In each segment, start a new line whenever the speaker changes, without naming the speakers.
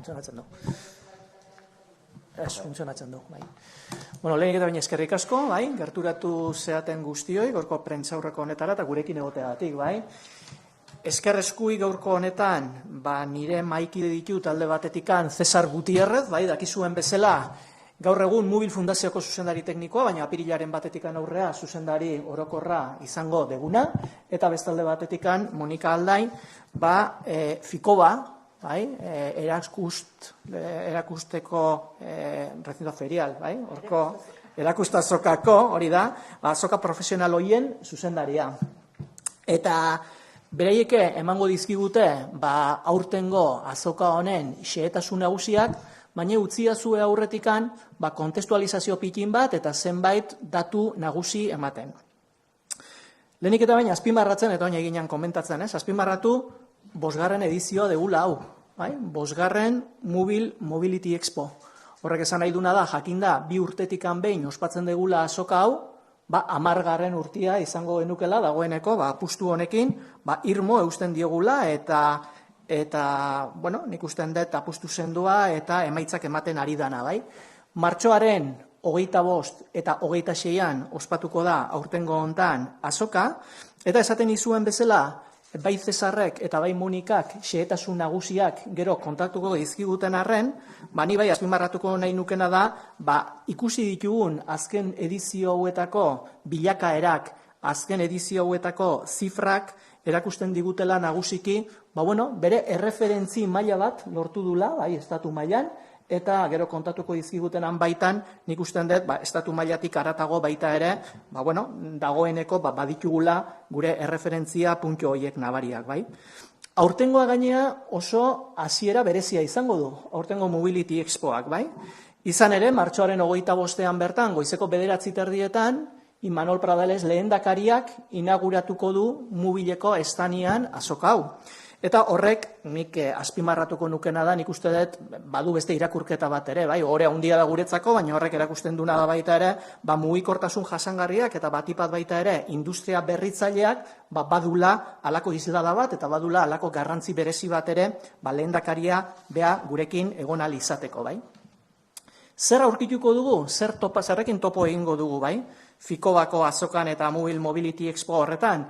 funtzionatzen du. Ez, funtzionatzen du, bai. Bueno, lehenik eta baina eskerrik asko, bai, gerturatu zeaten guztioi, gaurko prentsaurreko honetara, eta gurekin egoteagatik, bai. Eskerreskui gaurko honetan, nire maikide ditu talde batetikan Cesar Gutierrez, bai, dakizuen bezala, gaur egun Mubil Fundazioko zuzendari teknikoa, baina apirilaren batetikan aurrea zuzendari orokorra izango deguna, eta bestalde batetikan Monika Aldain, Fikoba, erakusteko recinto ferial, horko erakustazokako, hori da, azoka profesional hoien zuzendaria. Eta bereieke emango dizkigute, aurtengo azoka honen xehetasun nagusiak, baina utziazue aurretikan, kontestualizazio pikin bat eta zenbait datu nagusi ematen. Lehenik eta baina azpimarratzen, eta baina eginean komentatzen, azpimarratu, 5. edizioa degula hau, 5. Mubil Mobility Expo. Horrek esan nahi duna da, jakinda, 2 urtetikan behin ospatzen degula azoka hau, 10. urtia izango genukela dagoeneko, apustu honekin, irmo eusten diogula eta nik usten dut apustu sendua eta emaitzak ematen ari dana, bai. Martxoaren 25 eta 26an ospatuko da aurtengo hontan azoka, eta esaten izuen bezala, bai Cesarrek eta bai Monikak xehetasun nagusiak gero kontaktuko dizkiguten arren, ni bai azpimarratuko nahi nukena da, ikusi ditugun azken edizio hauetako bilakaerak, azken edizio hauetako zifrak erakusten digutela nagusiki, bere erreferentzi maila bat lortu dula, estatu mailan, eta gero kontatuko dizkigutenan baitan, nik usten dut, estatu mailatik haratago baita ere, dagoeneko baditugula gure erreferentzia puntu horiek nabariak, bai. Aurtengoa gainea oso hasiera berezia izango du, aurtengo Mobility Expoak, bai. Izan ere, martxoaren 25ean bertan, goizeko 9:30, Imanol Pradales lehendakariak inauguratuko du Mubileko estanian azoka hau. Eta horrek, nik azpimarratuko nukena da, nik uste dut, badu beste irakurketa bat ere, hore handia da guretzako, baina horrek erakusten duna da baita ere, mugikortasun jasangarriak eta batipat baita ere, industria berritzaileak, badula alako izlada bat, eta badula alako garrantzi berezi bat ere, lehendakaria bea gurekin egon ahal izateko, bai. Zer aurkituko dugu? Zerrekin topo egingo dugu, bai? Fikobako azokan eta Mubil Mobility Expo horretan,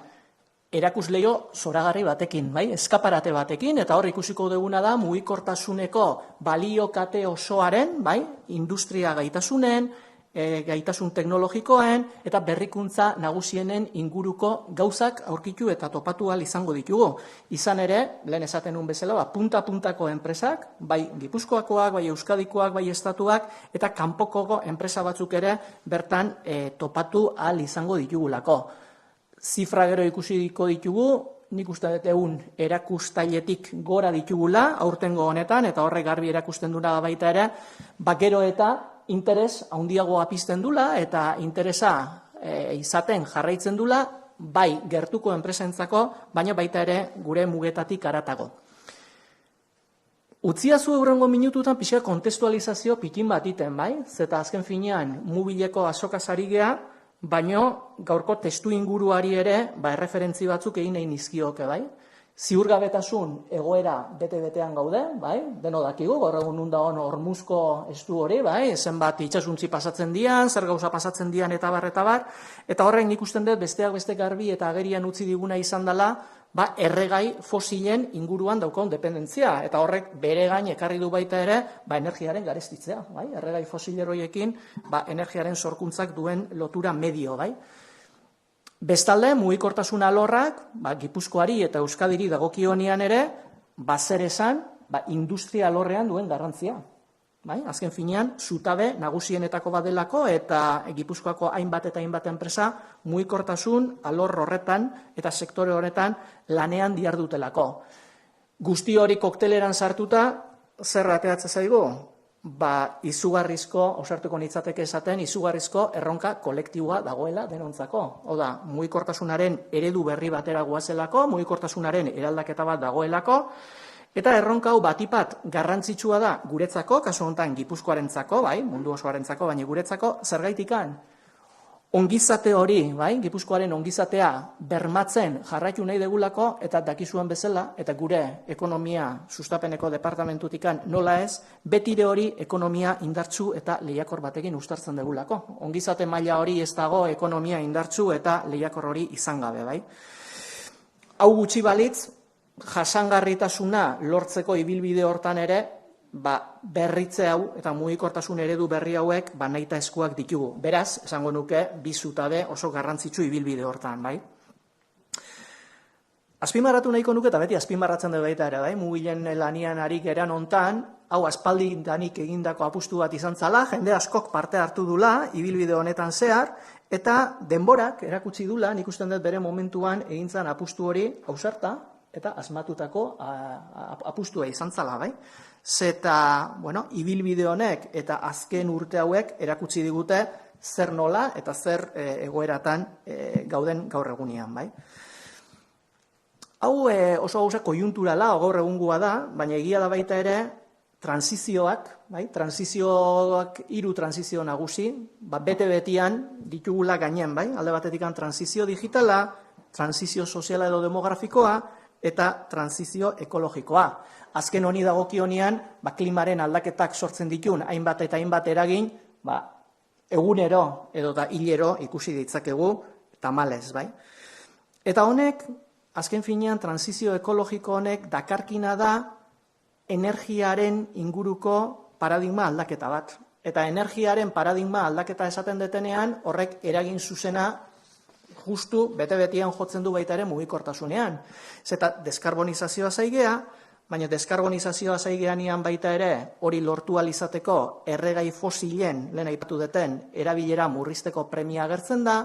erakusleio zoragarri batekin, eskaparate batekin, eta hor ikusiko duguna da mugikortasuneko baliokate osoaren, industria gaitasunen, gaitasun teknologikoen, eta berrikuntza nagusienen inguruko gauzak aurkitu eta topatu ahal izango ditugu. Izan ere, lehen esaten nun bezala, punta-puntako enpresak, bai Gipuzkoakoak, bai Euskadikoak, bai Estatuak, eta kanpoko enpresa batzuk ere bertan topatu ahal izango ditugulako. Zifra gero ikusiko ditugu, nik uste dut egun erakustailetik gora ditugula, aurtengo honetan, eta horrek garbi erakusten duna baita ere, gero eta interes handiagoa pizten dula, eta interesa izaten jarraitzen dula, bai gertuko enpresentzako, baina baita ere gure mugetatik haratago. Utziazu eurrengo minututan pixka kontestualizazio pikin bat iten, bai? Zeta azken finean Mubileko azoka sari gea, baina gaurko testu inguruari ere erreferentzi batzuk egin nahi nizkioke, bai? Ziurgabetasun egoera bete-betean gaude, bai? Deno dakigu, gaur egun nun dagoen Hormuzko estu hori, bai? Zenbat itxasuntzi pasatzen dian, zer gauza pasatzen dian eta bar, eta horrek nik usten dut besteak beste garbi eta agerian utzi diguna izan dela, erregai fosilen inguruan daukon dependentzia, eta horrek bere gain ekarri du baita ere, energiaren garestitzea, bai? Erregai fosileroiekin, energiaren sorkuntzak duen lotura medio, bai? Bestalde, mugikortasun alorrak, Gipuzkoari eta Euskadiri dagokionean ere, zer esan, industria alorrean duen garrantzia. Azken finean, zutabe nagusienetako badelako eta Gipuzkoako hainbat eta hainbat enpresa mugikortasun alor horretan eta sektore horretan lanean dihardutelako. Guzti hori kokteleran sartuta, zer ateatzen zaigu? Izugarrizko, osartuko nitzateke esaten, izugarrizko erronka kolektiboa dagoela denontzako. Oda, mugikortasunaren eredu berri batera goazelako, mugikortasunaren eraldaketa bat dagoelako, eta erronka hau batipat garrantzitsua da guretzako, kasu honetan Gipuzkoarentzako, mundu osoarentzako, baina guretzako, zergaitikan Ongizate hori, bai, Gipuzkoaren ongizatea bermatzen jarraitu nahi degulako, eta dakizuen bezala, eta gure ekonomia sustapeneko departamentutikan nola ez, betire hori ekonomia indartsu eta lehiakor batekin uztartzen degulako. Ongizate maila hori ez dago ekonomia indartsu eta lehiakor hori izan gabe, bai. Hau gutxi balitz, jasangarritasuna lortzeko ibilbide hortan ere, berritze hau eta mugikortasun eredu berri hauek nahita eskuak ditugu. Beraz, esango nuke, bi zutabe oso garrantzitsu ibilbide hortan, bai. Azpimarratu nahiko nuke, eta beti azpimarratzen dut baita ere, bai, mugilen lanian harik eran hontan, hau aspaldidanik egindako apustu bat izan zala, jende askok parte hartu dula, ibilbide honetan zehar, eta denborak erakutsi dula, nik usten dut bere momentuan egintzan apustu hori ausarta, eta asmatutako apustua izan zala, bai. Zeta, ibilbide honek eta azken urte hauek erakutsi digute zer nola eta zer egoeratan gauden gaur egunean, bai. Hau oso gauza koiunturala, gaur egungoa da, baina egia da baita ere transizioak, bai, hiru transizio nagusi, bete-betian ditugula gainen, bai, alde batetik transizio digitala, transizio soziala edo demografikoa, eta transizio ekologikoa. Azken honi dagokionean, klimaren aldaketak sortzen ditun, hainbat eta hainbat eragin, egunero edo da hilero ikusi ditzakegu, tamalez, bai. Eta honek, azken finean, transizio ekologiko honek dakarkina da energiaren inguruko paradigma aldaketa bat. Eta energiaren paradigma aldaketa esaten detenean, horrek eragin zuzena justu bete-betian jotzen du baita ere mugikortasunean. Zeta deskarbonizazioa zaigea, baina deskarbonizazioa zaigeanian baita ere hori lortu alizateko erregai fosilen, lehen aipatu deten, erabilera murrizteko premia agertzen da,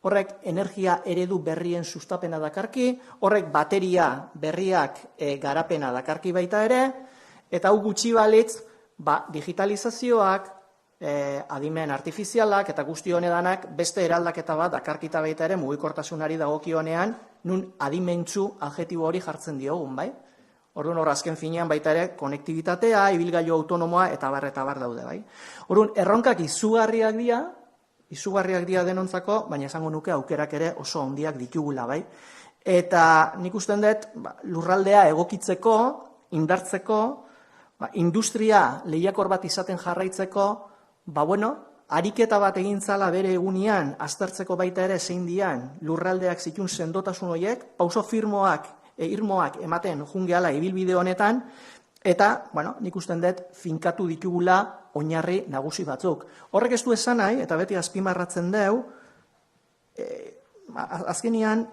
horrek energia eredu berrien sustapena dakarki, horrek bateria berriak garapena dakarki baita ere, eta hau gutxi balitz, digitalizazioak, adimen artifizialak eta guzti honedanak beste eraldaketa bat dakarkita baita ere mugikortasunari dagokionean nun adimentsu adjektibo hori jartzen diogun, bai? Orduan hor azken finean baita ere konektibitatea, ibilgailu autonomoa eta bar daude, bai? Orduan erronkak izugarriak dira denontzako, baina esango nuke aukerak ere oso handiak ditugula, bai? Eta nik usten dut lurraldea egokitzeko, indartzeko, industria lehiakor bat izaten jarraitzeko, ariketa bat egin zala bere egunean aztertzeko baita ere zein dian lurraldeak zitun sendotasun horiek, pauso irmoak ematen jungeala ibilbide honetan, eta, nik usten dut finkatu ditugula oinarri nagusi batzuk. Horrek ez du esan nahi, eta beti azpimarratzen deu, azkenian,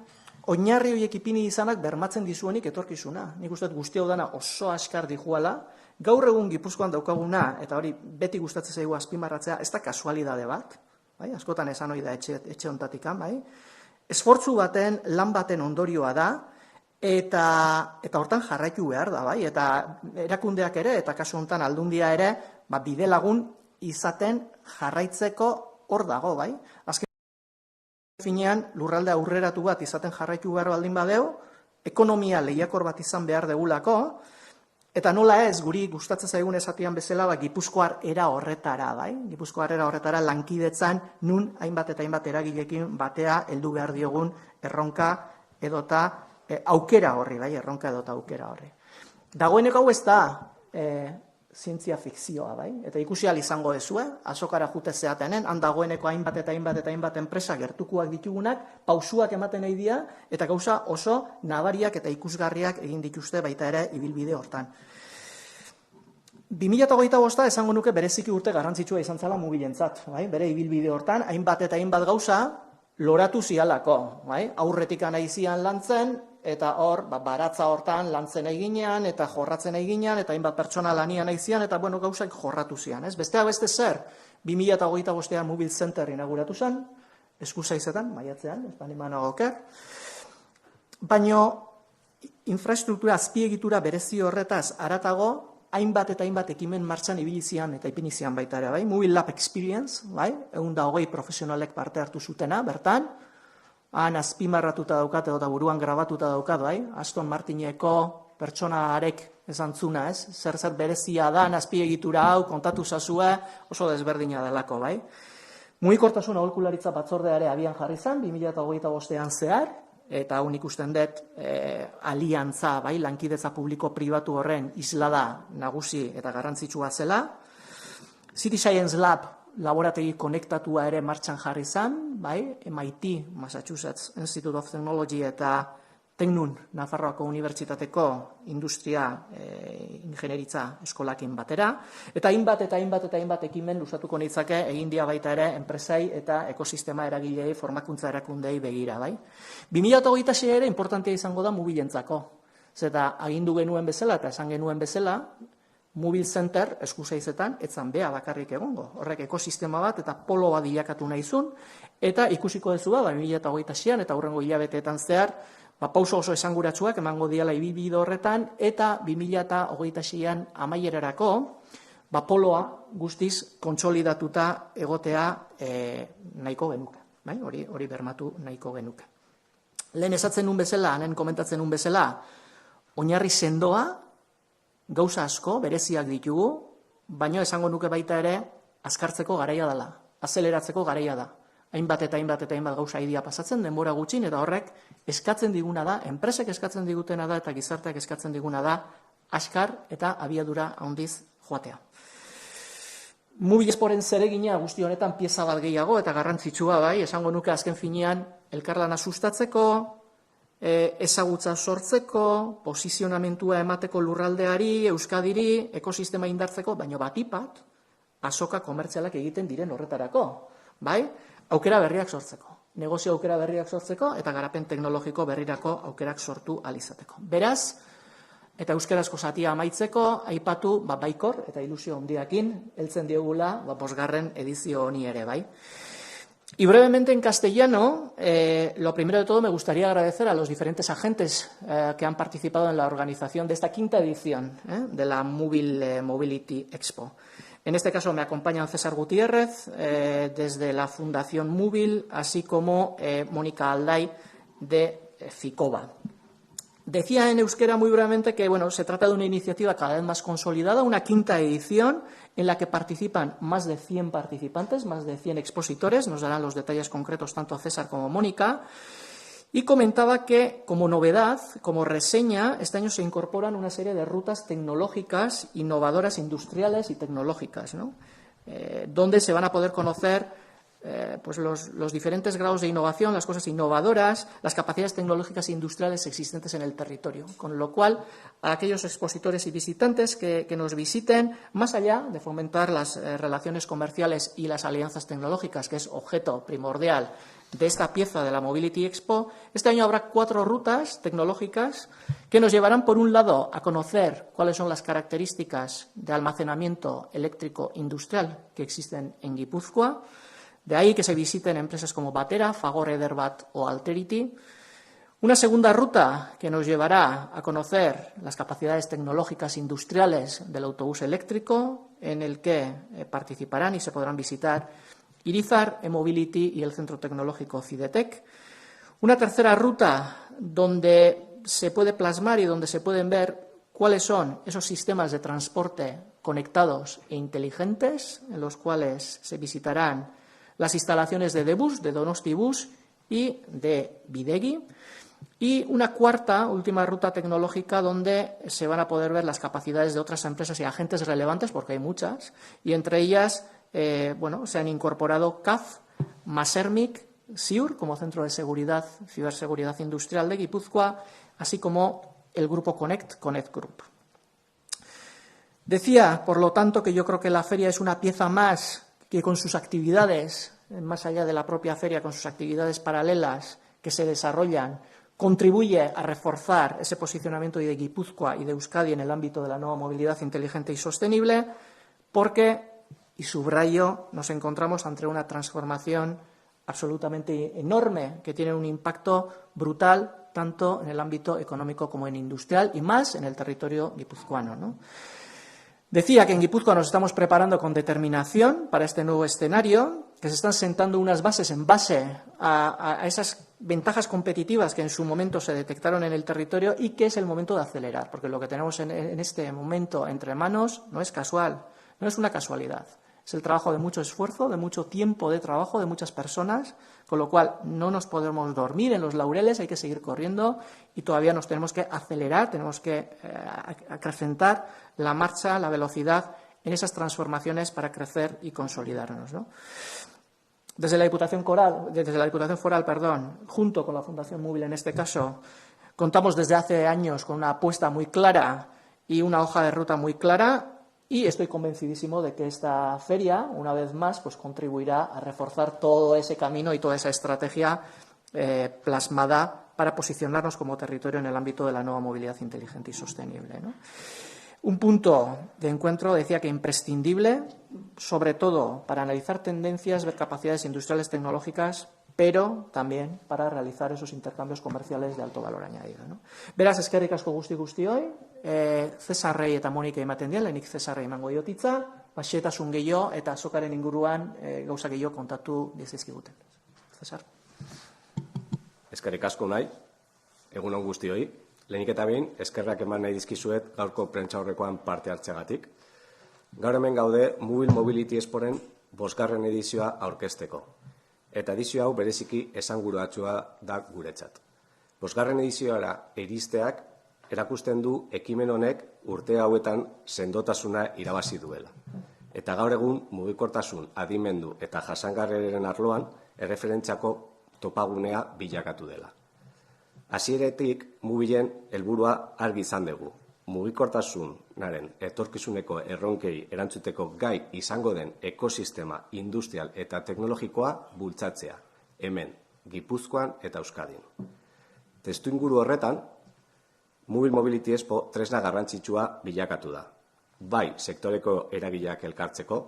oinarri horiek ipini izanak bermatzen dizuenik etorkizuna. Nik uste dut guzti hau dana oso askar dijuala, gaur egun Gipuzkoan daukaguna, eta hori beti gustatzen zaigu azpimarratzea, ez da kasualidade bat, askotan esan hori da etxe ontatikan, esfortzu baten, lan baten ondorioa da, eta hortan jarraitu behar da, eta erakundeak ere, eta kasu hontan aldundia ere, bide lagun izaten jarraitzeko hor dago, azken finean lurralde aurreratu bat izaten jarraitu behar baldin badeu, ekonomia lehiakor bat izan behar degulako, eta nola ez, guri gustatzen zaigun esatian bezala, Gipuzkoar era horretara, Gipuzkoar era horretara lankidetzan nun hainbat eta hainbat eragilekin batea heldu behar diogun erronka edota aukera horri, erronka edota aukera horri. Dagoeneko hau ez da zientzia fikzioa, eta ikusi ahal izango dezue, azokara jute zeatenen, han dagoeneko hainbat eta hainbat enpresa gertukoak ditugunak, pausuak ematen nahi dira, eta gauza oso nabariak eta ikusgarriak egin dituzte baita ere ibilbide hortan. 2025 esango nuke bereziki urte garrantzitsua izan zala mugilentzat, bere ibilbide hortan, hainbat eta hainbat gauza loratu zialako, aurretik anaizian lantzen, eta hor, baratza hortan lantzen eginean, eta jorratzen eginean, eta hainbat pertsona lanian aizian, eta gauzak jorratu zian. Besteak beste zer, 2025an Mobil Center inauguratu zen, Eskuzaizetan, maiatzean, ez da niman agoker. Baina, infrastruktura azpiegitura berezi horretaz aratago, hainbat eta hainbat ekimen martxan ibilizian eta ipinizian baita ere, Mobil Lab Experience, 120 profesionalek parte hartu zutena, bertan, han azpimarratuta daukat edo buruan grabatuta daukat, Aston Martineko pertsonaarek esantzuna, zer berezia da, azpiegitura hau, kontatu zazue, oso desberdina delako, Mugikortasun aholkularitza batzordea ere abian jarri zen, 2025 zehar, eta hau ikusten dut aliantza, bai, lankidetza publiko-pribatu horren islada nagusi eta garrantzitsua zela. City Science Lab laborategi konektatua ere martxan jarri zen, bai, MIT, Massachusetts Institute of Technology eta Teknun, Nafarroako Unibertsitateko Industria Ingenieritza Eskolakin batera, eta hainbat ekimen luzatuko nitzake egin dia baita ere enpresai eta ekosistema eragilei formakuntza erakundei begira, bai. 2026 ere importantea izango da mugilentzako. Zeta agindu genuen bezala eta esan genuen bezala, Mobil Center eskusaizetan etzan bea bakarrik egongo. Horrek ekosistema bat eta polo bat bilakatu nahizun, eta ikusiko dezu da, 2026an eta hurrengo hilabeteetan zehar, pauso oso esanguratsuak emango diala ibilbide horretan, eta 2026an amaierarako, poloa guztiz kontsolidatuta egotea nahiko genuke. Bai? Hori bermatu nahiko genuke. Lehen esatzen nun bezala, lehen komentatzen nun bezala, oinarri sendoa, gauza asko, bereziak ditugu, baina esango nuke baita ere, azkartzeko garaia dela, azeleratzeko garaia da. Hainbat gauza idia pasatzen, denbora gutxin, eta horrek eskatzen diguna da, enpresek eskatzen digutena da, eta gizarteak eskatzen diguna da, askar eta abiadura handiz joatea. Mugilesporen zeregina guzti honetan pieza bat gehiago, eta garrantzitsua bai, esango nuke azken finean, elkarlana sustatzeko, ezagutza sortzeko, posizionamentua emateko lurraldeari, Euskadiri, ekosistema indartzeko, baino batipat, azoka komertzialak egiten diren horretarako, bai? Aukera berriak sortzeko, negozio aukera berriak sortzeko eta garapen teknologiko berrirako aukerak sortu alizateko. Beraz, eta euskarazko zatia amaitzeko, aipatu baikor eta ilusio handiakin heltzen diogula 5. edizio honi ere, bai. Y brevemente en castellano, lo primero de todo me gustaría agradecer a los diferentes agentes que han participado en la organización de esta 5ª edición de la Mobility Expo. En este caso me acompañan César Gutiérrez, desde la Fundación Móvil, así como Mónica Alday, de Ficoba. Decía en euskera muy brevemente que se trata de una iniciativa cada vez más consolidada, una 5ª edición en la que participan más de 100 participantes, más de 100 expositores, nos darán los detalles concretos tanto César como Mónica. Y comentaba que, como novedad, como reseña, este año se incorporan una serie de rutas tecnológicas, innovadoras, industriales y tecnológicas, ¿no? Donde se van a poder conocer los diferentes grados de innovación, las cosas innovadoras, las capacidades tecnológicas e industriales existentes en el territorio. Con lo cual, a aquellos expositores y visitantes que nos visiten, más allá de fomentar las relaciones comerciales y las alianzas tecnológicas, que es objeto primordial de esta pieza de la Mobility Expo, este año habrá 4 rutas tecnológicas que nos llevarán, por un lado, a conocer cuáles son las características de almacenamiento eléctrico industrial que existen en Guipúzcoa. De ahí que se visiten empresas como Batera, Fagor, Ederbat o Alterity. Una segunda ruta que nos llevará a conocer las capacidades tecnológicas industriales del autobús eléctrico, en el que participarán y se podrán visitar Irizar, eMobility y el Centro Tecnológico Cidetec. Una tercera ruta donde se puede plasmar y donde se pueden ver cuáles son esos sistemas de transporte conectados e inteligentes, en los cuales se visitarán las instalaciones de Debus, de Donosti Bus y de Bidegi. Y una cuarta, última ruta tecnológica donde se van a poder ver las capacidades de otras empresas y agentes relevantes, porque hay muchas, y entre ellas se han incorporado CAF, Masermic, SIUR, como Centro de Seguridad, Ciberseguridad Industrial de Guipúzcoa, así como el grupo Connect Group. Decía, por lo tanto, que yo creo que la feria es una pieza más que con sus actividades, más allá de la propia feria, con sus actividades paralelas que se desarrollan, contribuye a reforzar ese posicionamiento de Guipúzcoa y de Euskadi en el ámbito de la nueva movilidad inteligente y sostenible, porque, y subrayo, nos encontramos ante una transformación absolutamente enorme que tiene un impacto brutal tanto en el ámbito económico como en industrial y más en el territorio guipuzcoano, ¿no? Decía que en Guipúzcoa nos estamos preparando con determinación para este nuevo escenario, que se están sentando unas bases en base a esas ventajas competitivas que en su momento se detectaron en el territorio y que es el momento de acelerar, porque lo que tenemos en este momento entre manos no es casual, no es una casualidad. Es el trabajo de mucho esfuerzo, de mucho tiempo de trabajo, de muchas personas, con lo cual no nos podemos dormir en los laureles, hay que seguir corriendo y todavía nos tenemos que acelerar, tenemos que acrecentar la marcha, la velocidad en esas transformaciones para crecer y consolidarnos, ¿no? Desde la Diputación Foral, junto con la Fundación Móvil en este caso, contamos desde hace años con una apuesta muy clara y una hoja de ruta muy clara. Y estoy convencidísimo de que esta feria, una vez más, pues contribuirá a reforzar todo ese camino y toda esa estrategia plasmada para posicionarnos como territorio en el ámbito de la nueva movilidad inteligente y sostenible, ¿no? Un punto de encuentro, decía que imprescindible, sobre todo para analizar tendencias, ver capacidades industriales tecnológicas, pero también para realizar esos intercambios comerciales de alto valor añadido, ¿no? Beraz, eskerrik asko guztioi, Cesarrei eta Monikei ematen dien, lehenik Cesarrei emango diot hitza, xehetasun gehiago eta azokaren inguruan gauza gehiago kontatu dizkiguten. Cesar.
Eskerrik asko nahi, egun on guztioi. Lehenik eta behin, eskerrak eman nahi dizkizuet gaurko prentsaurrekoan parte hartzeagatik. Gaur hemen gaude Mobile Mobility Exporen 5. edizioa aurkezteko. Eta edizio hau bereziki esanguratsua da guretzat. 5. edizioara iristeak erakusten du ekimen honek urte hauetan sendotasuna irabazi duela. Eta gaur egun mugikortasun, adimendu eta jasangarriaren arloan erreferentziako topagunea bilakatu dela. Hasieratik mugilen helburua argi izan dugu. Mugikortasunaren etorkizuneko erronkei erantzuteko gai izango den ekosistema industrial eta teknologikoa bultzatzea, hemen, Gipuzkoan eta Euskadin. Testuinguru horretan, Mobile Mobility Expo tresna garrantzitsua bilakatu da. Bai sektoreko eragileak elkartzeko,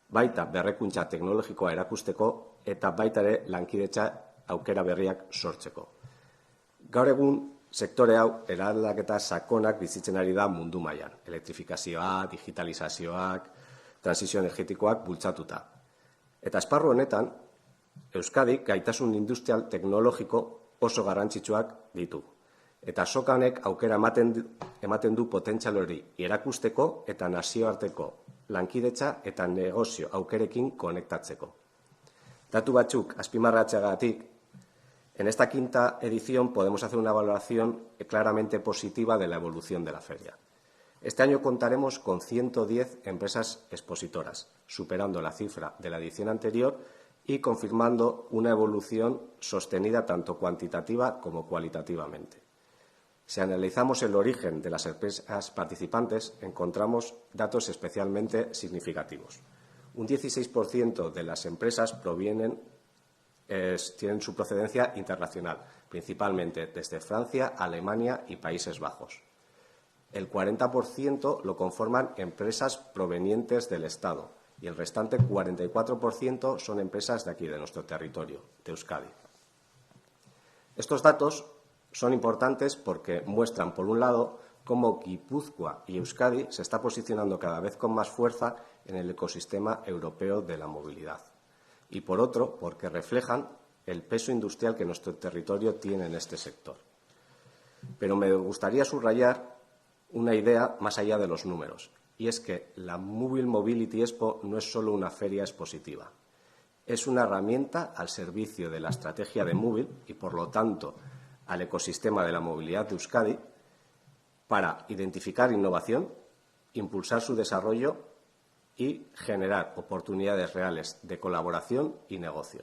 baita berrekuntza teknologikoa erakusteko eta baita ere lankidetza aukera berriak sortzeko. Gaur egun sektore hau eraldaketa sakonak bizitzen ari da mundu mailan. Elektrifikazioa, digitalizazioak, transizio energetikoak bultzatuta. Eta esparru honetan, Euskadik gaitasun industrial teknologiko oso garrantzitsuak ditu. Eta soka honek aukera ematen du potentzial hori erakusteko eta nazioarteko lankidetza eta negozio aukerekin konektatzeko. Datu batzuk azpimarratzeagatik, en esta 5ª edición podemos hacer una valoración claramente positiva de la evolución de la feria. Este año contaremos con 110 empresas expositoras, superando la cifra de la edición anterior y confirmando una evolución sostenida tanto cuantitativa como cualitativamente. Si analizamos el origen de las empresas participantes, encontramos datos especialmente significativos. Un 16% de las empresas tienen su procedencia internacional, principalmente desde Francia, Alemania y Países Bajos. El 40% lo conforman empresas provenientes del Estado y el restante 44% son empresas de aquí, de nuestro territorio, de Euskadi. Estos datos son importantes porque muestran, por un lado, cómo Guipúzcoa y Euskadi se está posicionando cada vez con más fuerza en el ecosistema europeo de la movilidad. Y, por otro, porque reflejan el peso industrial que nuestro territorio tiene en este sector. Pero me gustaría subrayar una idea más allá de los números, y es que la Mobile Mobility Expo no es solo una feria expositiva. Es una herramienta al servicio de la estrategia de Móvil y, por lo tanto, al ecosistema de la movilidad de Euskadi para identificar innovación, impulsar su desarrollo y generar oportunidades reales de colaboración y negocio.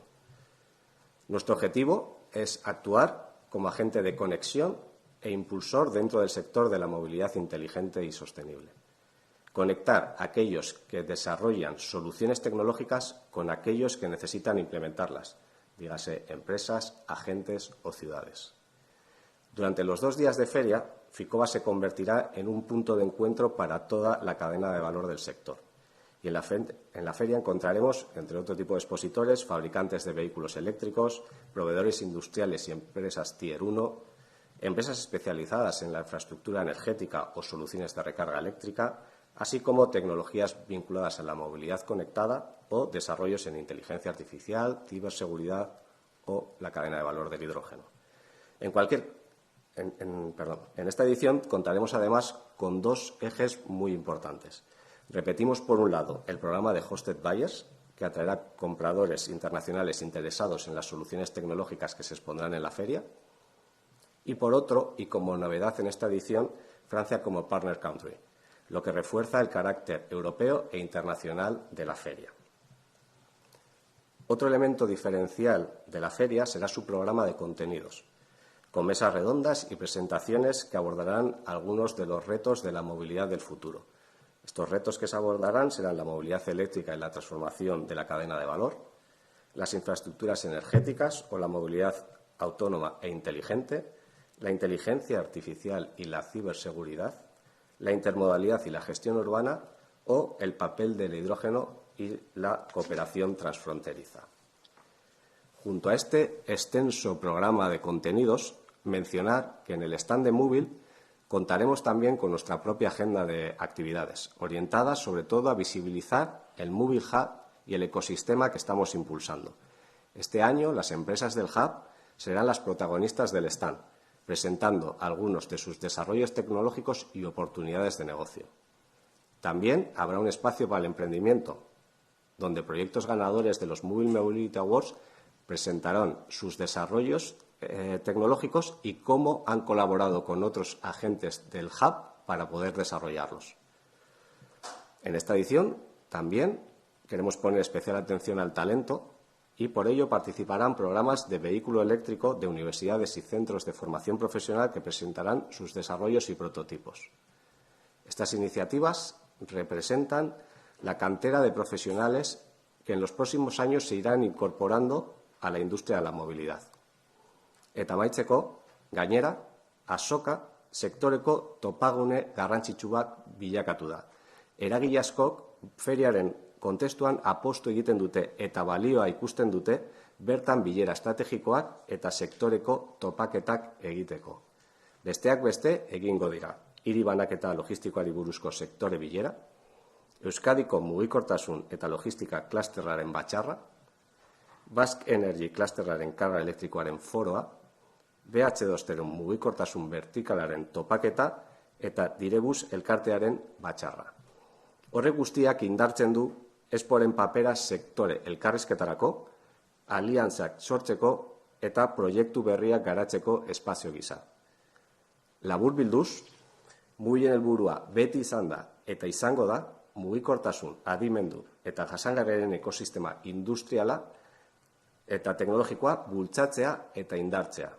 Nuestro objetivo es actuar como agente de conexión e impulsor dentro del sector de la movilidad inteligente y sostenible. Conectar a aquellos que desarrollan soluciones tecnológicas con aquellos que necesitan implementarlas, dígase empresas, agentes o ciudades. Durante los 2 días de feria, Ficoba se convertirá en un punto de encuentro para toda la cadena de valor del sector. Y en la feria encontraremos, entre otro tipo de expositores, fabricantes de vehículos eléctricos, proveedores industriales y empresas Tier 1, empresas especializadas en la infraestructura energética o soluciones de recarga eléctrica, así como tecnologías vinculadas a la movilidad conectada o desarrollos en inteligencia artificial, ciberseguridad o la cadena de valor del hidrógeno. En esta edición contaremos además con 2 ejes muy importantes. Repetimos, por un lado, el programa de Hosted Buyers, que atraerá compradores internacionales interesados en las soluciones tecnológicas que se expondrán en la feria. Y por otro, y como novedad en esta edición, Francia como Partner Country, lo que refuerza el carácter europeo e internacional de la feria. Otro elemento diferencial de la feria será su programa de contenidos, con mesas redondas y presentaciones que abordarán algunos de los retos de la movilidad del futuro. Estos retos que se abordarán serán la movilidad eléctrica y la transformación de la cadena de valor, las infraestructuras energéticas o la movilidad autónoma e inteligente, la inteligencia artificial y la ciberseguridad, la intermodalidad y la gestión urbana o el papel del hidrógeno y la cooperación transfronteriza. Junto a este extenso programa de contenidos, mencionar que en el stand de Mubile contaremos también con nuestra propia agenda de actividades, orientadas sobre todo a visibilizar el Mubile Hub y el ecosistema que estamos impulsando. Este año, las empresas del Hub serán las protagonistas del stand, presentando algunos de sus desarrollos tecnológicos y oportunidades de negocio. También habrá un espacio para el emprendimiento, donde proyectos ganadores de los Mubile Mobility Awards presentarán sus desarrollos tecnológicos y cómo han colaborado con otros agentes del Hub para poder desarrollarlos. En esta edición también queremos poner especial atención al talento y por ello participarán programas de vehículo eléctrico de universidades y centros de formación profesional que presentarán sus desarrollos y prototipos. Estas iniciativas representan la cantera de profesionales que en los próximos años se irán incorporando a la industria de la movilidad. Eta amaitzeko, gainera, azoka sektoreko topagune garrantzitsu bat bilakatu da. Eragile askok feriaren kontestuan apostu egiten dute eta balioa ikusten dute bertan bilera estrategikoak eta sektoreko topaketak egiteko. Besteak beste egingo dira. Hiri banaketa logistikoari buruzko sektore bilera, Euskadiko mugikortasun eta logistika klasterraren batzarra, Basque Energy klasterraren karga elektrikoaren foroa, BH2-ren mugikortasun vertikalaren topaketa eta Direbus elkartearen batzarra. Horrek guztiak indartzen du Exporen papera sektore elkarrizketarako, aliantzak sortzeko eta proiektu berriak garatzeko espazio gisa. Laburbilduz, Mubilen helburua beti izan da eta izango da mugikortasun, adimendu eta jasangarriaren ekosistema industriala eta teknologikoa bultzatzea eta indartzea.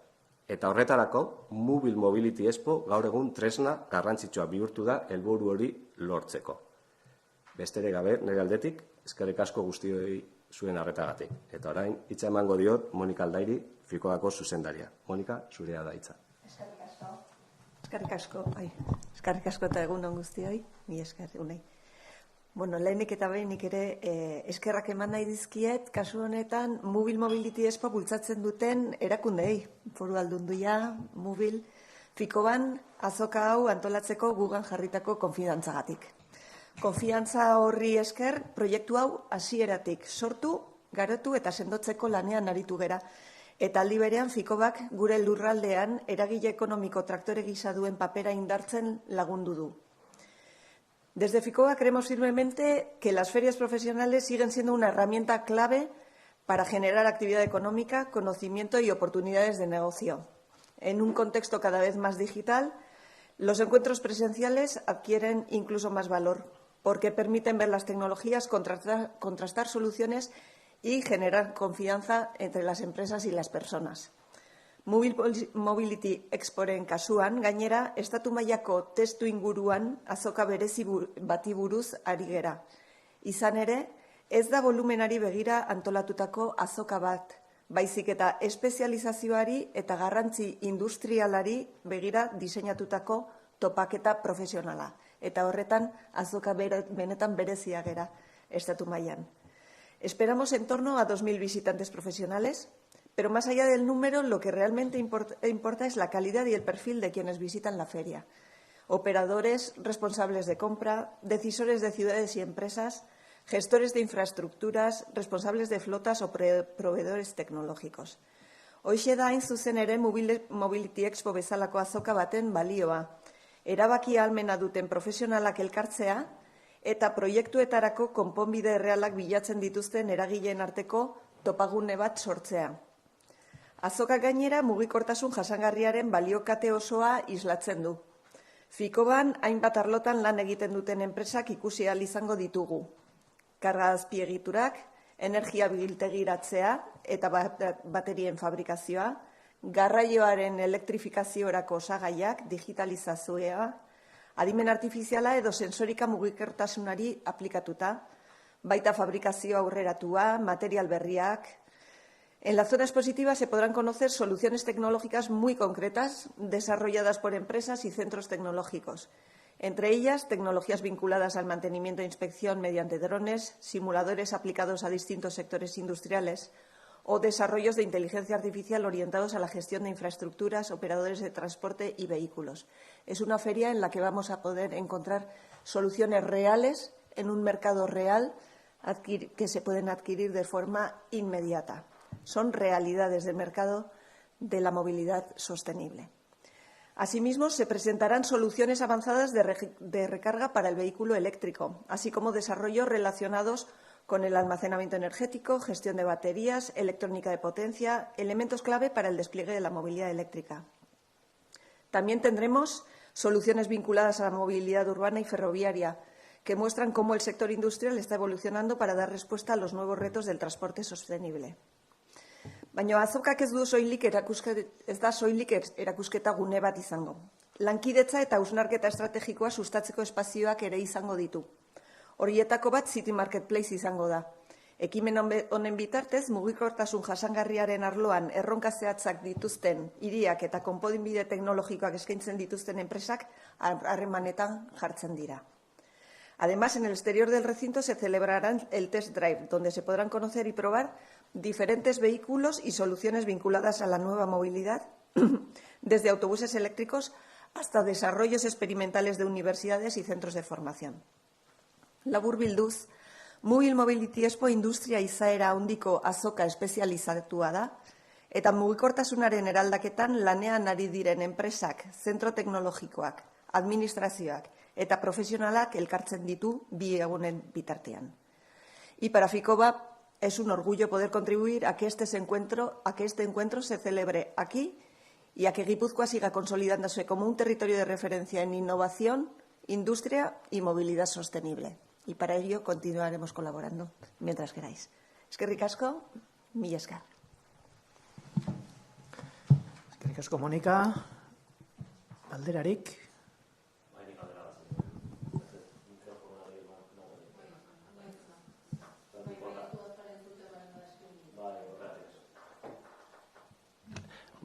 Eta horretarako, Mubile Mobility Expo gaur egun tresna garrantzitsua bihurtu da helburu hori lortzeko. Besterik gabe, nire aldetik, eskerrik asko guztioi zuen arretagatik. Eta orain, hitza emango diot Monika Aldairi, Fikoako zuzendaria. Monika, zurea da hitza.
Eskerrik asko eta egun guztioi, mi esker unai. Bueno, lehenik eta behinik ere eskerrak eman nahi dizkiet, kasu honetan Mubile Mobility Expo bultzatzen duten erakundei, Foru Aldundia, Mubile, Fikoban azoka hau antolatzeko gugan jarritako konfidantzagatik. Konfiantza horri esker, proiektu hau hasieratik sortu, garotu eta sendotzeko lanean aritu gera. Eta aldi berean Fikobak gure lurraldean eragile ekonomiko traktore gisa duen papera indartzen lagundu du. Desde Ficoba creemos firmemente que las ferias profesionales siguen siendo una herramienta clave para generar actividad económica, conocimiento y oportunidades de negocio. En un contexto cada vez más digital, los encuentros presenciales adquieren incluso más valor, porque permiten ver las tecnologías, contrastar soluciones y generar confianza entre las empresas y las personas. Mubile Mobility Exporen kasuan, gainera, estatu mailako testu inguruan azoka berezi bati buruz ari gera. Izan ere, ez da volumenari begira antolatutako azoka bat, baizik eta espezializazioari eta garrantzi industrialari begira diseinatutako topaketa profesionala. Eta horretan, azoka benetan berezia gera estatu mailan. Esperamos en torno a 2.000 visitantes profesionales, pero más allá del número, lo que realmente importa es la calidad y el perfil de quienes visitan la feria. Operadores, responsables de compra, decisores de ciudades y empresas, gestores de infraestructuras, responsables de flotas o proveedores tecnológicos. Hoxe da hain zuzen ere Mobility Expo bezalako azoka baten balioa. Erabaki ahalmena duten profesionalak elkartzea eta proiektuetarako konponbide errealak bilatzen dituzten eragileen arteko topagune bat sortzea. Azoka gainera mugikortasun jasangarriaren baliokate osoa islatzen du. Ficoban hainbat arlotan lan egiten duten enpresak ikusi ahal izango ditugu. Karga azpiegiturak, energia biltegiratzea eta baterien fabrikazioa, garraioaren elektrifikaziorako osagaiak, digitalizazioa, adimen artifiziala edo sensorika mugikortasunari aplikatuta, baita fabrikazio aurreratua, material berriak. En la zona expositiva se podrán conocer soluciones tecnológicas muy concretas desarrolladas por empresas y centros tecnológicos. Entre ellas, tecnologías vinculadas al mantenimiento e inspección mediante drones, simuladores aplicados a distintos sectores industriales o desarrollos de inteligencia artificial orientados a la gestión de infraestructuras, operadores de transporte y vehículos. Es una feria en la que vamos a poder encontrar soluciones reales en un mercado real que se pueden adquirir de forma inmediata. Son realidades del mercado de la movilidad sostenible. Asimismo, se presentarán soluciones avanzadas de recarga para el vehículo eléctrico, así como desarrollos relacionados con el almacenamiento energético, gestión de baterías, electrónica de potencia, elementos clave para el despliegue de la movilidad eléctrica. También tendremos soluciones vinculadas a la movilidad urbana y ferroviaria, que muestran cómo el sector industrial está evolucionando para dar respuesta a los nuevos retos del transporte sostenible. Baina azokak ez da soilik erakusketa gune bat izango. Lankidetza eta hausnarketa estrategikoa sustatzeko espazioak ere izango ditu. Horietako bat City Marketplace izango da. Ekimen honen bitartez, mugikortasun jasangarriaren arloan erronka zehatzak dituzten hiriak eta konponbide teknologikoak eskaintzen dituzten enpresak harremanetan jartzen dira. Además, en el exterior del recinto se celebrarán el test drive, donde se podrán conocer y probar diferentes vehículos y soluciones vinculadas a la nueva movilidad, desde autobuses eléctricos hasta desarrollos experimentales de universidades y centros de formación. Laburbilduz, Mobil Mobility Expo industria izaera handiko azoka espezializatua da, eta mugikortasunaren eraldaketan lanean ari diren enpresak, zentro teknologikoak, administrazioak eta profesionalak elkartzen ditu bi egunen bitartean. Y para Ficoba es un orgullo poder contribuir a que este encuentro se celebre aquí y a que Guipúzcoa siga consolidándose como un territorio de referencia en innovación, industria y movilidad sostenible. Y para ello continuaremos colaborando mientras queráis. Eskerrik asko, mila esker.
Eskerrik asko, Monika. Alderarik.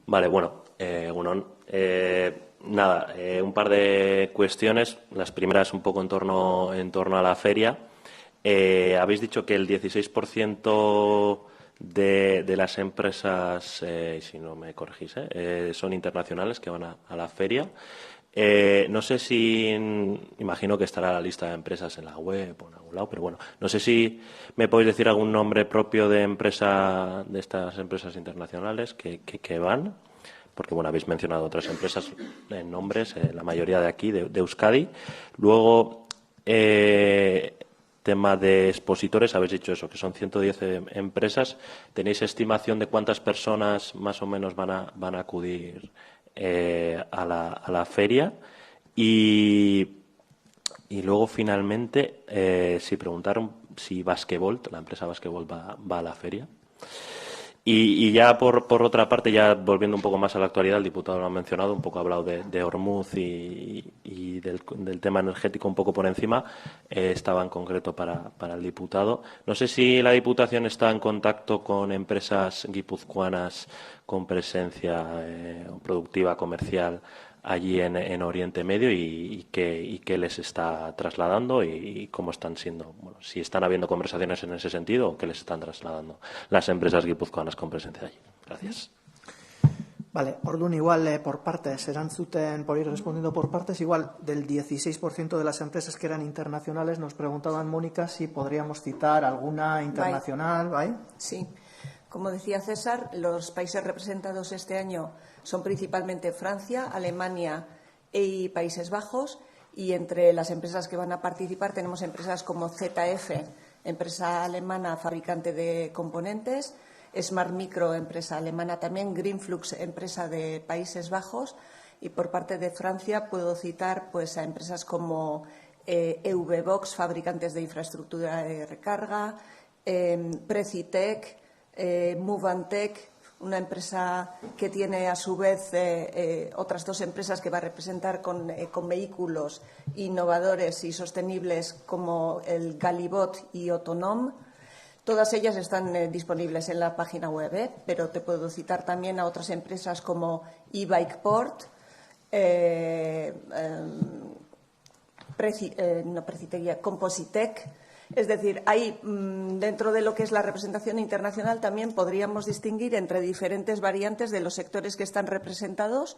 Vale, bueno, egunon. Nada, un par de cuestiones. Las primeras un poco en torno a la feria. Habéis dicho que el 16% de las empresas, si no me corregís, son internacionales que van a la feria. No sé si, imagino que estará la lista de empresas en la web o en algún lado, pero bueno, no sé si me podéis decir algún nombre propio de empresa, de estas empresas internacionales que van, porque bueno, habéis mencionado otras empresas en nombres, la mayoría de aquí, de Euskadi. Luego, tema de expositores, habéis dicho eso, que son 110 empresas. ¿Tenéis estimación de cuántas personas más o menos van a acudir a la feria? Y luego, finalmente, si preguntaron si Basquevolt, la empresa Basquevolt, va a la feria. Y ya por otra parte, ya volviendo un poco más a la actualidad, el diputado lo ha mencionado, un poco ha hablado de Ormuz y del tema energético un poco por encima, estaba en concreto para el diputado. No sé si la Diputación está en contacto con empresas guipuzcoanas con presencia productiva, comercial, allí en Oriente Medio y qué les está trasladando y cómo están siendo, bueno, si están habiendo conversaciones en ese sentido o qué les están trasladando las empresas guipuzcoanas con presencia allí. Gracias.
Vale, orduan igual por partes, por ir respondiendo por partes, igual del 16% de las empresas que eran internacionales, nos preguntaban, Mónica, si podríamos citar alguna internacional, ¿vale?
Sí. Como decía César, los países representados este año son principalmente Francia, Alemania y Países Bajos, y entre las empresas que van a participar tenemos empresas como ZF, empresa alemana fabricante de componentes, Smart Micro, empresa alemana también, Greenflux, empresa de Países Bajos, y por parte de Francia puedo citar pues a empresas como EVBox, fabricantes de infraestructura de recarga, Precitec, Movantec, una empresa que tiene a su vez otras dos empresas que va a representar con vehículos innovadores y sostenibles como el Galibot y Autonom. Todas ellas están disponibles en la página web, pero te puedo citar también a otras empresas como eBikePort, Compositec. Es decir, ahí, dentro de lo que es la representación internacional, también podríamos distinguir entre diferentes variantes de los sectores que están representados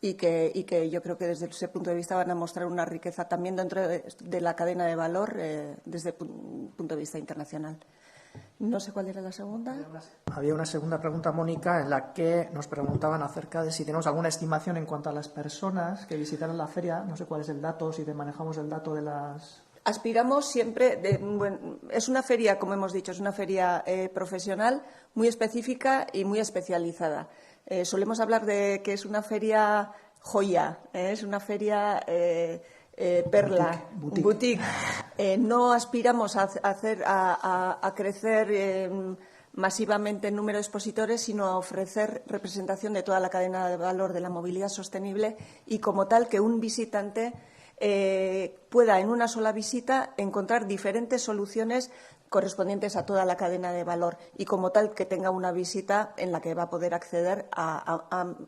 y que yo creo que desde ese punto de vista van a mostrar una riqueza también dentro de la cadena de valor desde el punto de vista internacional. No sé cuál era la segunda.
Había una segunda pregunta, Mónica, en la que nos preguntaban acerca de si tenemos alguna estimación en cuanto a las personas que visitarán la feria. No sé cuál es el dato, si manejamos el dato de las...
Aspiramos siempre, es una feria, como hemos dicho, es una feria profesional muy específica y muy especializada. Solemos hablar de que es una feria joya, es una feria perla, boutique. No aspiramos a crecer masivamente en número de expositores, sino a ofrecer representación de toda la cadena de valor de la movilidad sostenible y, como tal, que un visitante pueda en una sola visita encontrar diferentes soluciones correspondientes a toda la cadena de valor y, como tal, que tenga una visita en la que va a poder acceder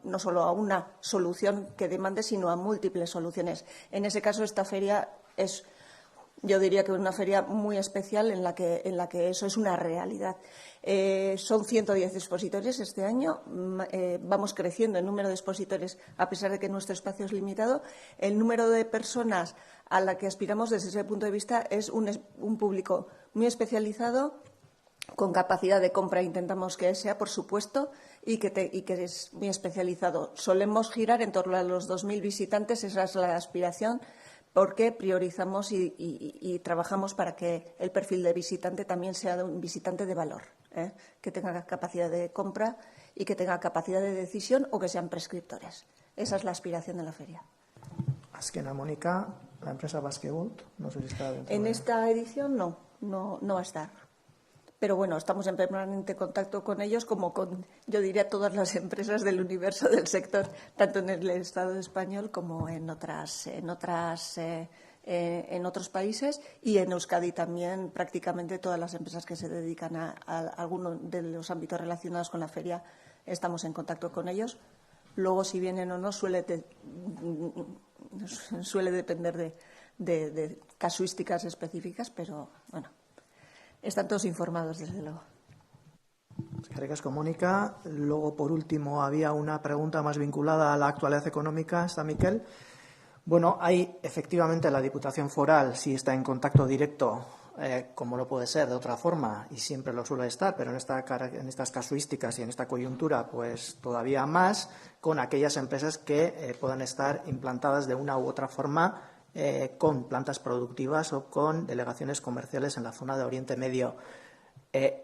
no solo a una solución que demande, sino a múltiples soluciones. En ese caso, esta feria es, yo diría que una feria muy especial en la que eso es una realidad. Son 110 expositores este año. Vamos creciendo en número de expositores a pesar de que nuestro espacio es limitado. El número de personas a la que aspiramos desde ese punto de vista es un público muy especializado, con capacidad de compra intentamos que sea, por supuesto, y que es muy especializado. Solemos girar en torno a los 2.000 visitantes, esa es la aspiración, porque priorizamos y trabajamos para que el perfil de visitante también sea un visitante de valor, que tenga capacidad de compra y que tenga capacidad de decisión o que sean prescriptores. Esa es la aspiración de la feria.
Azkena, Mónica, la empresa Basquevolt, no sé si está dentro.
En esta edición no va a estar. Pero bueno, estamos en permanente contacto con ellos, como con, yo diría, todas las empresas del universo del sector, tanto en el Estado español como en otros países, y en Euskadi también prácticamente todas las empresas que se dedican a alguno de los ámbitos relacionados con la feria estamos en contacto con ellos. Luego, si vienen o no, suele depender de casuísticas específicas, pero bueno. Están todos informados, desde luego.
Gracias, Mónica. Luego, por último, había una pregunta más vinculada a la actualidad económica. ¿Está Miquel? Bueno, hay efectivamente la Diputación Foral sí está en contacto directo, como no puede ser de otra forma, y siempre lo suele estar, pero en estas casuísticas y en esta coyuntura, pues todavía más, con aquellas empresas que puedan estar implantadas de una u otra forma con plantas productivas o con delegaciones comerciales en la zona de Oriente Medio.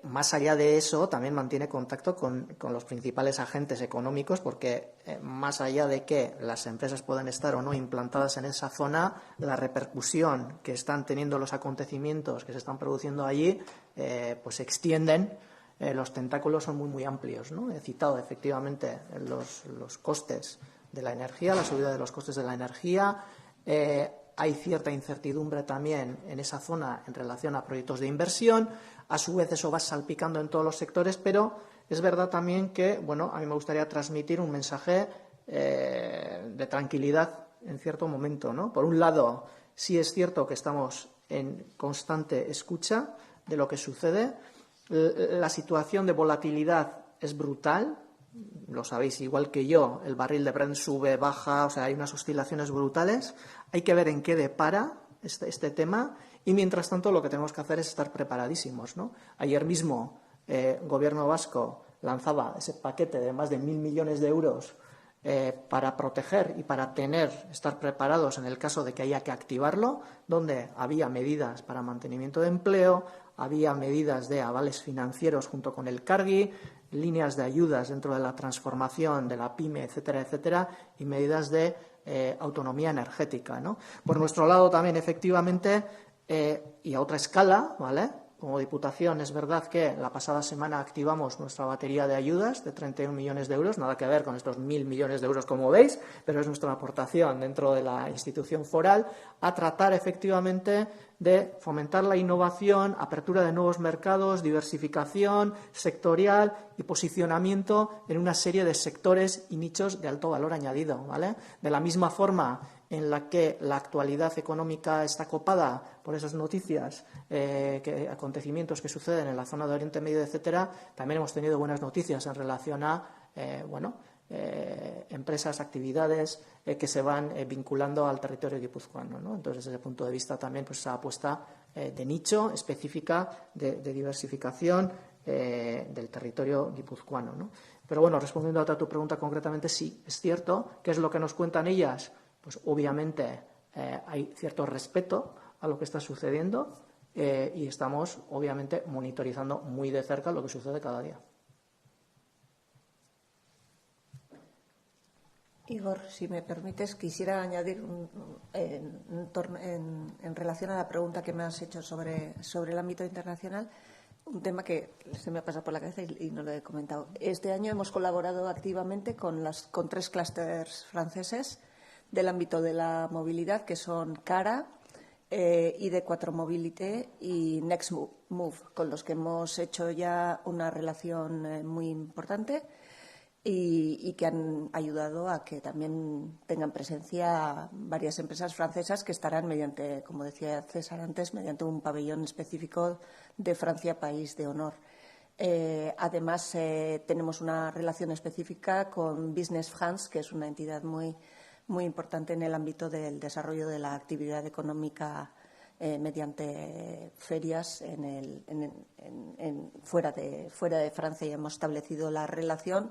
Más allá de eso, también mantiene contacto con los principales agentes económicos, porque más allá de que las empresas puedan estar o no implantadas en esa zona, la repercusión que están teniendo los acontecimientos que se están produciendo allí, pues extienden. Los tentáculos son muy amplios, ¿no? He citado efectivamente los costes de la energía, la subida de los costes de la energía. Hay cierta incertidumbre también en esa zona en relación a proyectos de inversión. A su vez, eso va salpicando en todos los sectores, pero es verdad también que, bueno, a mí me gustaría transmitir un mensaje de tranquilidad en cierto momento, ¿no? Por un lado, sí es cierto que estamos en constante escucha de lo que sucede. La situación de volatilidad es brutal. Lo sabéis igual que yo, el barril de Brent sube, baja, o sea, hay unas oscilaciones brutales. Hay que ver en qué depara este tema y, mientras tanto, lo que tenemos que hacer es estar preparadísimos, ¿no? Ayer mismo el Gobierno vasco lanzaba ese paquete de más de 1.000 millones de euros para proteger y para estar preparados en el caso de que haya que activarlo, donde había medidas para mantenimiento de empleo, había medidas de avales financieros junto con el Cargi, líneas de ayudas dentro de la transformación de la PYME, etcétera, etcétera, y medidas de autonomía energética, ¿no? Por nuestro lado también, efectivamente, y a otra escala, ¿vale? Como Diputación, es verdad que la pasada semana activamos nuestra batería de ayudas de 31 millones de euros, nada que ver con estos 1.000 millones de euros, como veis, pero es nuestra aportación dentro de la institución foral a tratar efectivamente de fomentar la innovación, apertura de nuevos mercados, diversificación sectorial y posicionamiento en una serie de sectores y nichos de alto valor añadido, ¿vale? De la misma forma en la que la actualidad económica está copada por esas noticias, acontecimientos que suceden en la zona de Oriente Medio, etcétera, también hemos tenido buenas noticias en relación a, empresas, actividades que se van vinculando al territorio guipuzcoano, ¿no? Entonces, desde ese punto de vista también, pues esa apuesta de nicho específica de diversificación del territorio guipuzcoano, ¿no? Pero bueno, respondiendo a tu pregunta concretamente, sí, es cierto. ¿Qué es lo que nos cuentan ellas? Pues obviamente hay cierto respeto a lo que está sucediendo y estamos obviamente monitorizando muy de cerca lo que sucede cada día.
Igor, si me permites, quisiera añadir en relación a la pregunta que me has hecho sobre el ámbito internacional, un tema que se me ha pasado por la cabeza y no lo he comentado. Este año hemos colaborado activamente con 3 clústeres franceses del ámbito de la movilidad, que son CARA, ID4 Mobility y Next Move, con los que hemos hecho ya una relación muy importante y que han ayudado a que también tengan presencia varias empresas francesas que estarán mediante, como decía César antes, mediante un pabellón específico de Francia, país de honor. Además, tenemos una relación específica con Business France, que es una entidad muy importante en el ámbito del desarrollo de la actividad económica mediante ferias fuera de Francia, y hemos establecido la relación.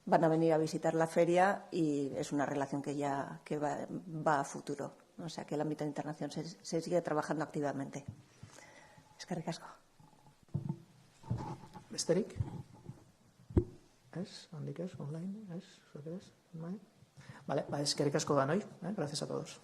Van a venir a visitar la feria y es una relación que va a futuro. O sea que el ámbito internacional se sigue trabajando activamente. Eskerrik asko.
Besterik? Handik ez, online, ez, zuek ez, online? Vale, eskerrik asko danoi, gracias a todos.